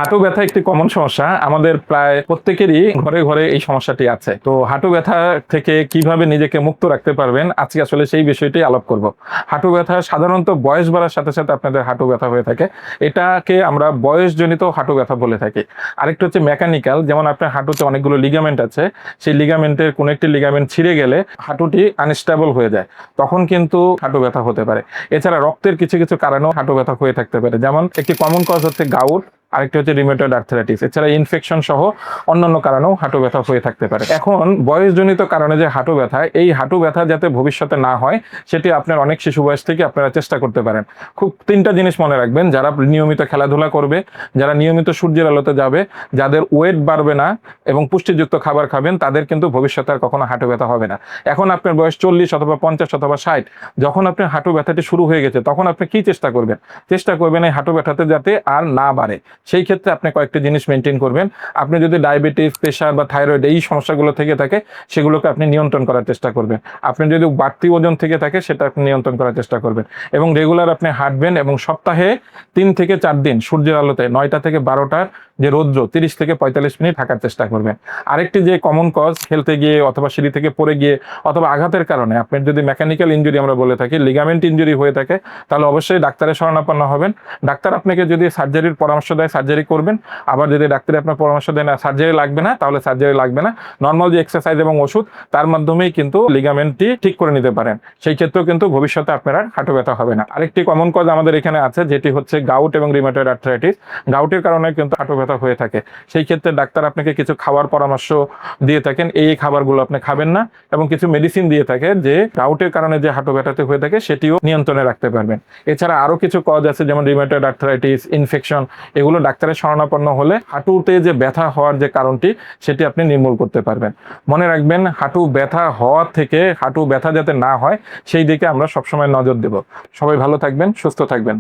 হাঁটু ব্যথা একটি কমন সমস্যা, আমাদের প্রায় প্রত্যেকেরই ঘরে ঘরে এই সমস্যাটি আছে। তো হাঁটু ব্যথা থেকে কিভাবে নিজেকে মুক্ত রাখতে পারবেন, আজকে আসলে সেই বিষয়টি আলাপ করব। হাঁটু ব্যথা সাধারণত বয়স বাড়ার সাথে সাথে আপনাদের হাঁটু ব্যথা হয়ে থাকে, এটাকে আমরা বয়সজনিত হাঁটু ব্যথা বলে থাকি। আরেকটা হচ্ছে মেকানিক্যাল, যেমন আপনার হাঁটুতে অনেকগুলো লিগামেন্ট আছে, সেই লিগামেন্টের কোনো একটি লিগামেন্ট ছিঁড়ে গেলে হাঁটুটি আনস্টেবল হয়ে যায়, তখন কিন্তু হাঁটু ব্যথা হতে পারে। এছাড়া রক্তের কিছু কিছু কারণেও হাঁটু ব্যথা হয়ে থাকতে পারে, যেমন একটি কমন কজ হচ্ছে গাউট, আরেকটি হচ্ছে রিমেটয়েড আর্থ্রাইটিস। এছাড়া ইনফেকশন সহ অন্যান্য কারণেও হাঁটু ব্যথা হয়ে থাকতে পারে। এখন বয়সজনিত কারণে যে হাঁটু ব্যথা, এই হাঁটু ব্যথা যাতে ভবিষ্যতে না হয় সেটি আপনার অনেক শিশু বয়স থেকে আপনারা চেষ্টা করতে পারেন। খুব তিনটা জিনিস মনে রাখবেন: যারা নিয়মিত খেলাধুলা করবে, যারা নিয়মিত সূর্যের আলোতে যাবে, যাদের ওয়েট বাড়বে না এবং পুষ্টিযুক্ত খাবার খাবেন, তাদের কিন্তু ভবিষ্যতে আর কখনো হাঁটু ব্যথা হবে না। এখন আপনার বয়স 40 অথবা 50 অথবা 60, যখন আপনার হাঁটু ব্যথাটি শুরু হয়ে গেছে, তখন আপনি কি চেষ্টা করবেন? চেষ্টা করবেন এই হাঁটু ব্যথাতে যাতে আর না বাড়ে। সেই ক্ষেত্রে আপনি কয়েকটি জিনিস মেনটেন করবেন। আপনি যদি ডায়াবেটিস, প্রেশার বা থাইরয়েড এই সমস্যাগুলো থেকে থাকে, সেগুলোকে আপনি নিয়ন্ত্রণ করার চেষ্টা করবেন। আপনি যদি বাড়তি ওজন থেকে থাকে, সেটা আপনি নিয়ন্ত্রণ করার চেষ্টা করবেন এবং রেগুলার আপনি হাঁটবেন এবং সপ্তাহে 3 থেকে 4 দিন সূর্যের আলোতে 9টা থেকে 12টার যে রৌদ্র 30 থেকে 45 মিনিট থাকার চেষ্টা করবেন। আরেকটি যে কমন কজ, খেলতে গিয়ে অথবা সিঁড়ি থেকে পড়ে গিয়ে অথবা আঘাতের কারণে আপনার যদি মেকানিক্যাল ইনজুরি আমরা বলে থাকি, লিগামেন্ট ইনজুরি হয়ে থাকে, তাহলে অবশ্যই ডাক্তারের শরণাপন্ন হবেন। ডাক্তার আপনাকে যদি সার্জারির পরামর্শ দেয়, সার্জারি করবেন। আবার যদি ডাক্তার আপনার পরামর্শ দেয় না, সার্জারি লাগবে না, তাহলে সার্জারি লাগবে না। নর্মাল যে এক্সারসাইজ এবং ওষুধ, তার মাধ্যমেই কিন্তু লিগামেন্টটি ঠিক করে নিতে পারেন। সেই ক্ষেত্রেও কিন্তু ভবিষ্যতে আপনার আর হাঁটু ব্যথা হবে না। আরেকটি কমন কজ আমাদের এখানে আছে, যেটি হচ্ছে গাউট এবং রিমেটয়েড আর্থ্রাইটিস। গাউটের কারণে কিন্তু হাঁটু ব্যথা হয়ে থাকে। সেই ক্ষেত্রে ডাক্তার আপনাকে কিছু খাবার পরামর্শ দিয়ে থাকেন, এই খাবারগুলো আপনি খাবেন না, এবং কিছু মেডিসিন দিয়ে থাকে যে গাউটের কারণে যে হাঁটু ব্যথাতে হয়ে থাকে সেটিও নিয়ন্ত্রণে রাখতে পারবেন। এছাড়া আরো কিছু কজ আছে, যেমন রিমেটয়েড আর্থ্রাইটিস, ইনফেকশন, এগুলো ডাক্তারের শরণাপন্ন হলে হাঁটুতে যে ব্যথা হওয়ার যে কারণটি, সেটি আপনি নির্মূল করতে পারবেন। মনে রাখবেন, হাঁটু ব্যথা হওয়ার থেকে হাঁটু ব্যথা যাতে না হয় সেই দিকে আমরা সবসময় নজর দেব। সবাই ভালো থাকবেন, সুস্থ থাকবেন।